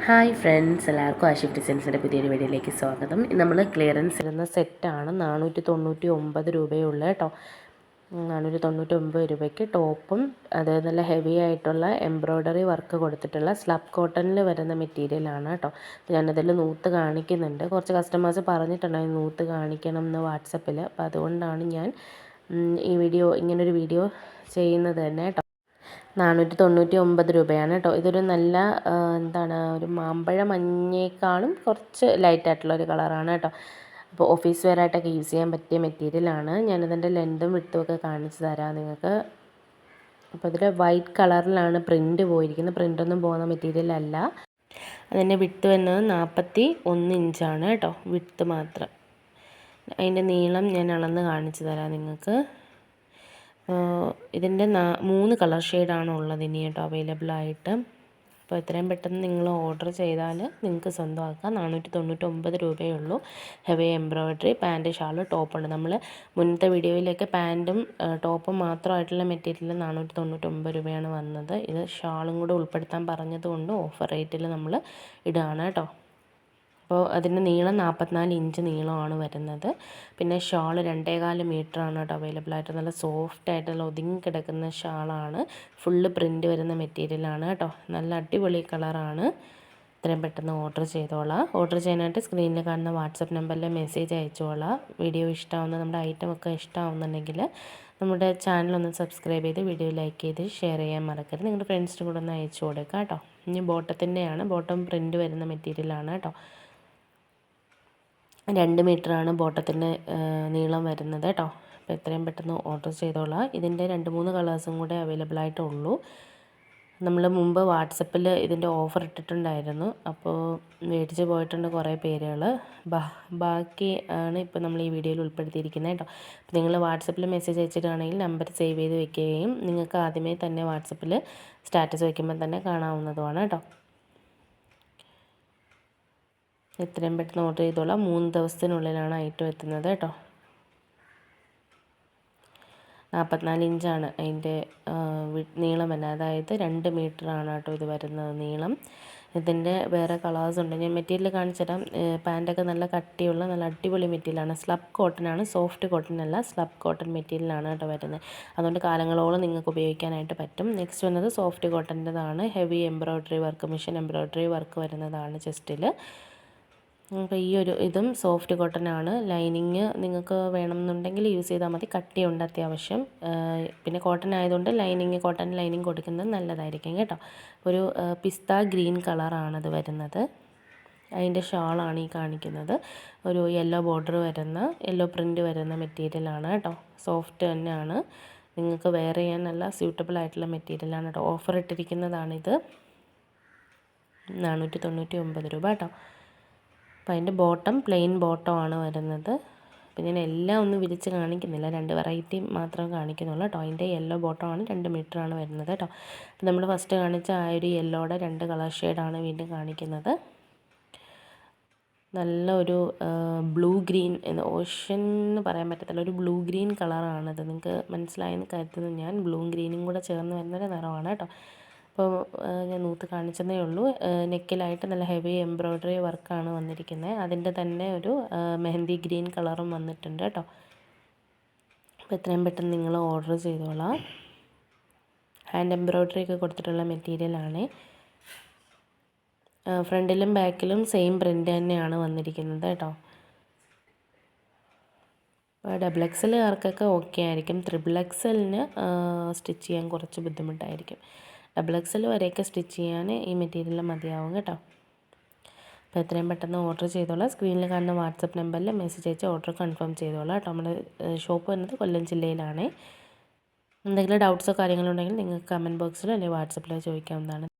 Hi friends, എല്ലാവർക്കും ആഷിഫ് ഡിസൈൻസിൻ്റെ പുതിയൊരു വീഡിയോയിലേക്ക് സ്വാഗതം. നമ്മൾ ക്ലിയറൻസ് ഇരുന്ന സെറ്റാണ് 499 രൂപയുള്ള കേട്ടോ. 499 രൂപയ്ക്ക് ടോപ്പും അത് നല്ല ഹെവി ആയിട്ടുള്ള എംബ്രോയ്ഡറി വർക്ക് കൊടുത്തിട്ടുള്ള സ്ലബ് കോട്ടണിൽ വരുന്ന മെറ്റീരിയലാണ് കേട്ടോ. ഞാനതിൽ നൂത്ത് കാണിക്കുന്നുണ്ട്. കുറച്ച് കസ്റ്റമേഴ്സ് പറഞ്ഞിട്ടുണ്ടായിരുന്നു നൂത്ത് കാണിക്കണം എന്ന് വാട്സപ്പിൽ. അപ്പോൾ അതുകൊണ്ടാണ് ഞാൻ ഈ ഇങ്ങനൊരു വീഡിയോ ചെയ്യുന്നത് തന്നെ കേട്ടോ. 499 രൂപയാണ് കേട്ടോ. ഇതൊരു നല്ല ഒരു മാമ്പഴ മഞ്ഞയേക്കാളും കുറച്ച് ലൈറ്റായിട്ടുള്ളൊരു കളറാണ് കേട്ടോ. അപ്പോൾ ഓഫീസ് വെയർ ആയിട്ടൊക്കെ യൂസ് ചെയ്യാൻ പറ്റിയ മെറ്റീരിയലാണ്. ഞാനിതിൻ്റെ ലെങ്തും വിഡ്ത്തും ഒക്കെ കാണിച്ച് തരാം നിങ്ങൾക്ക്. അപ്പോൾ ഇതിൽ വൈറ്റ് കളറിലാണ് പ്രിൻറ്റ് പോയിരിക്കുന്നത്. പ്രിൻ്റൊന്നും പോകുന്ന മെറ്റീരിയൽ അല്ല. അതിൻ്റെ വിഡ്ത്ത് വരുന്നത് 41 ഇഞ്ചാണ് കേട്ടോ, വിഡ്ത്ത് മാത്രം. അതിൻ്റെ നീളം ഞാൻ അളന്ന് കാണിച്ച് തരാം നിങ്ങൾക്ക്. ഇതിൻ്റെ 3 കളർ ഷെയ്ഡാണ് ഉള്ളത് ഇനി കേട്ടോ അവൈലബിൾ ആയിട്ട്. അപ്പോൾ എത്രയും പെട്ടെന്ന് നിങ്ങൾ ഓർഡർ ചെയ്താൽ നിങ്ങൾക്ക് സ്വന്തമാക്കാം. 499 രൂപയേ ഉള്ളൂ. ഹെവി എംബ്രോയ്ഡറി പാൻറ്റ് ഷാള് ടോപ്പുണ്ട്. നമ്മൾ മുന്നത്തെ വീഡിയോയിലൊക്കെ പാൻറ്റും ടോപ്പും മാത്രമായിട്ടുള്ള മെറ്റീരിയൽ 499 രൂപയാണ് വന്നത്. ഇത് ഷാളും കൂടെ ഉൾപ്പെടുത്താൻ പറഞ്ഞതുകൊണ്ട് ഓഫർ റേറ്റിൽ നമ്മൾ ഇടുകയാണ് കേട്ടോ. അപ്പോൾ അതിൻ്റെ നീളം 44 ഇഞ്ച് നീളമാണ് വരുന്നത്. പിന്നെ ഷാൾ 2.25 മീറ്ററാണ് കേട്ടോ അവൈലബിൾ ആയിട്ട്. നല്ല സോഫ്റ്റ് ആയിട്ടുള്ള ഒതുങ്ങി കിടക്കുന്ന ഷാളാണ്. ഫുള്ള് പ്രിൻറ്റ് വരുന്ന മെറ്റീരിയലാണ് കേട്ടോ. നല്ല അടിപൊളി കളറാണ്. ഇത്രയും പെട്ടെന്ന് ഓർഡർ ചെയ്തോളാം. ഓർഡർ ചെയ്യാനായിട്ട് സ്ക്രീനിൽ കാണുന്ന വാട്സപ്പ് നമ്പറിൽ മെസ്സേജ് അയച്ചോളാം. വീഡിയോ ഇഷ്ടമാവുന്ന നമ്മുടെ ഐറ്റമൊക്കെ ഇഷ്ടമാവുന്നുണ്ടെങ്കിൽ നമ്മുടെ ചാനലൊന്ന് സബ്സ്ക്രൈബ് ചെയ്ത് വീഡിയോ ലൈക്ക് ചെയ്ത് ഷെയർ ചെയ്യാൻ മറക്കരുത്. നിങ്ങളുടെ ഫ്രണ്ട്സിന് കൂടെ ഒന്ന് അയച്ചു കൊടുക്കുക കേട്ടോ. ഇനി ബോട്ടത്തിൻ്റെയാണ്, ബോട്ടം പ്രിൻറ്റ് വരുന്ന മെറ്റീരിയലാണ് കേട്ടോ. 2 മീറ്ററാണ് ബോട്ടത്തിൻ്റെ നീളം വരുന്നത് കേട്ടോ. അപ്പോൾ എത്രയും പെട്ടെന്ന് ഓർഡർ ചെയ്തോളാം. ഇതിൻ്റെ 2-3 കളേഴ്സും കൂടെ അവൈലബിൾ ആയിട്ടുള്ളൂ. നമ്മൾ മുമ്പ് വാട്സപ്പിൽ ഇതിൻ്റെ ഓഫർ ഇട്ടിട്ടുണ്ടായിരുന്നു. അപ്പോൾ മേടിച്ച് പോയിട്ടുണ്ട് കുറേ പേരുകൾ. ബാക്കി ആണ് ഇപ്പോൾ നമ്മൾ ഈ വീഡിയോയിൽ ഉൾപ്പെടുത്തിയിരിക്കുന്നത് കേട്ടോ. അപ്പോൾ നിങ്ങൾ വാട്സപ്പിൽ മെസ്സേജ് അയച്ചിട്ടാണെങ്കിൽ നമ്പർ സേവ് ചെയ്ത് വെക്കുകയും നിങ്ങൾക്ക് ആദ്യമേ തന്നെ വാട്സപ്പിൽ സ്റ്റാറ്റസ് വയ്ക്കുമ്പോൾ തന്നെ കാണാവുന്നതുമാണ് കേട്ടോ. എത്രയും പെട്ടെന്ന് ഓർഡർ ചെയ്തോളാം. 3 ദിവസത്തിനുള്ളിലാണ് ഐറ്റം എത്തുന്നത് കേട്ടോ. 44 ഇഞ്ചാണ് അതിൻ്റെ നീളം വരുന്നത്. അതായത് 2 മീറ്ററാണ് കേട്ടോ ഇത് വരുന്നത് നീളം. ഇതിൻ്റെ വേറെ കളേഴ്സ് ഉണ്ട്, ഞാൻ മെറ്റീരിയൽ കാണിച്ചു തരാം. പാൻറ്റൊക്കെ നല്ല കട്ടിയുള്ള നല്ല അടിപൊളി മെറ്റീരിയലാണ്. സ്ലബ് കോട്ടനാണ്, സോഫ്റ്റ് കോട്ടൺ അല്ല, സ്ലബ് കോട്ടൺ മെറ്റീരിയലാണ് കേട്ടോ വരുന്നത്. അതുകൊണ്ട് കാലങ്ങളോളം നിങ്ങൾക്ക് ഉപയോഗിക്കാനായിട്ട് പറ്റും. നെക്സ്റ്റ് വന്നത് സോഫ്റ്റ് കോട്ടൻ്റെതാണ്. Heavy embroidery work, machine embroidery work വരുന്നതാണ് ചെസ്റ്റിൽ. അപ്പോൾ ഇതും സോഫ്റ്റ് കോട്ടൺ ആണ്. ലൈനിങ് നിങ്ങൾക്ക് വേണമെന്നുണ്ടെങ്കിൽ യൂസ് ചെയ്താൽ മതി. കട്ടിയുണ്ട് അത്യാവശ്യം. പിന്നെ കോട്ടൺ ആയതുകൊണ്ട് കോട്ടൺ ലൈനിങ് കൊടുക്കുന്നത് നല്ലതായിരിക്കും കേട്ടോ. ഒരു പിസ്ത ഗ്രീൻ കളറാണത് വരുന്നത്. അതിൻ്റെ ഷാളാണ് ഈ കാണിക്കുന്നത്. ഒരു യെല്ലോ ബോർഡർ വരുന്ന, യെല്ലോ പ്രിൻറ്റ് വരുന്ന മെറ്റീരിയലാണ് കേട്ടോ. സോഫ്റ്റ് തന്നെയാണ്. നിങ്ങൾക്ക് വെയർ ചെയ്യാൻ നല്ല സ്യൂട്ടബിൾ ആയിട്ടുള്ള മെറ്റീരിയലാണ് കേട്ടോ. ഓഫർ ഇട്ടിരിക്കുന്നതാണിത്. 499 രൂപ കേട്ടോ. അപ്പോൾ അതിൻ്റെ ബോട്ടം പ്ലെയിൻ ബോട്ടമാണ് വരുന്നത്. അപ്പോൾ ഞാൻ എല്ലാം ഒന്നും വിരിച്ച് കാണിക്കുന്നില്ല, 2 വെറൈറ്റി മാത്രം കാണിക്കുന്നുള്ളൂ കേട്ടോ. അതിൻ്റെ യെല്ലോ ബോട്ടമാണ്, 2 മീറ്ററാണ് വരുന്നത് കേട്ടോ. അപ്പോൾ നമ്മൾ ഫസ്റ്റ് കാണിച്ച ആ ഒരു യെല്ലോയുടെ 2 കളർ ഷെയ്ഡാണ് വീണ്ടും കാണിക്കുന്നത്. നല്ല ഒരു ബ്ലൂ ഗ്രീൻ ഓഷ്യൻ എന്ന് പറയാൻ പറ്റത്തില്ല, ഒരു ബ്ലൂ ഗ്രീൻ കളറാണത്. നിങ്ങൾക്ക് മനസ്സിലായെന്ന് കരുതുന്നു ഞാൻ. ബ്ലൂ ഗ്രീനും കൂടെ ചേർന്ന് വരുന്നൊരു നിറമാണ് കേട്ടോ. അപ്പോൾ ഞാൻ നൂത്ത് കാണിച്ചതേ ഉള്ളൂ. നെക്കിലായിട്ട് നല്ല ഹെവി എംബ്രോയ്ഡറി വർക്കാണ് വന്നിരിക്കുന്നത്. അതിൻ്റെ തന്നെ ഒരു മെഹന്തി ഗ്രീൻ കളറും വന്നിട്ടുണ്ട് കേട്ടോ. അപ്പോൾ എത്രയും പെട്ടെന്ന് നിങ്ങൾ ഓർഡർ ചെയ്തോളാം. ഹാൻഡ് എംബ്രോയ്ഡറി ഒക്കെ കൊടുത്തിട്ടുള്ള മെറ്റീരിയലാണ്. ഫ്രണ്ടിലും ബാക്കിലും സെയിം പ്രിൻ്റ് തന്നെയാണ് വന്നിരിക്കുന്നത് കേട്ടോ. XXL കാർക്കൊക്കെ ഓക്കെ ആയിരിക്കും. XXLന് സ്റ്റിച്ച് ചെയ്യാൻ കുറച്ച് ബുദ്ധിമുട്ടായിരിക്കും. XXL വരെയൊക്കെ സ്റ്റിച്ച് ചെയ്യാൻ ഈ മെറ്റീരിയൽ മതിയാവും കേട്ടോ. അപ്പോൾ എത്രയും പെട്ടെന്ന് ഓർഡർ ചെയ്തോളാം. സ്ക്രീനിൽ കാണുന്ന വാട്സപ്പ് നമ്പറിൽ മെസ്സേജ് അയച്ച് ഓർഡർ കൺഫേം ചെയ്തോളാം കേട്ടോ. നമ്മുടെ ഷോപ്പ് വരുന്നത് കൊല്ലം ജില്ലയിലാണ്. എന്തെങ്കിലും ഡൗട്ട്സോ കാര്യങ്ങളോ ഉണ്ടെങ്കിൽ നിങ്ങൾക്ക് കമൻറ്റ് ബോക്സിലോ അല്ലെങ്കിൽ വാട്സപ്പിലോ ചോദിക്കാവുന്നതാണ്.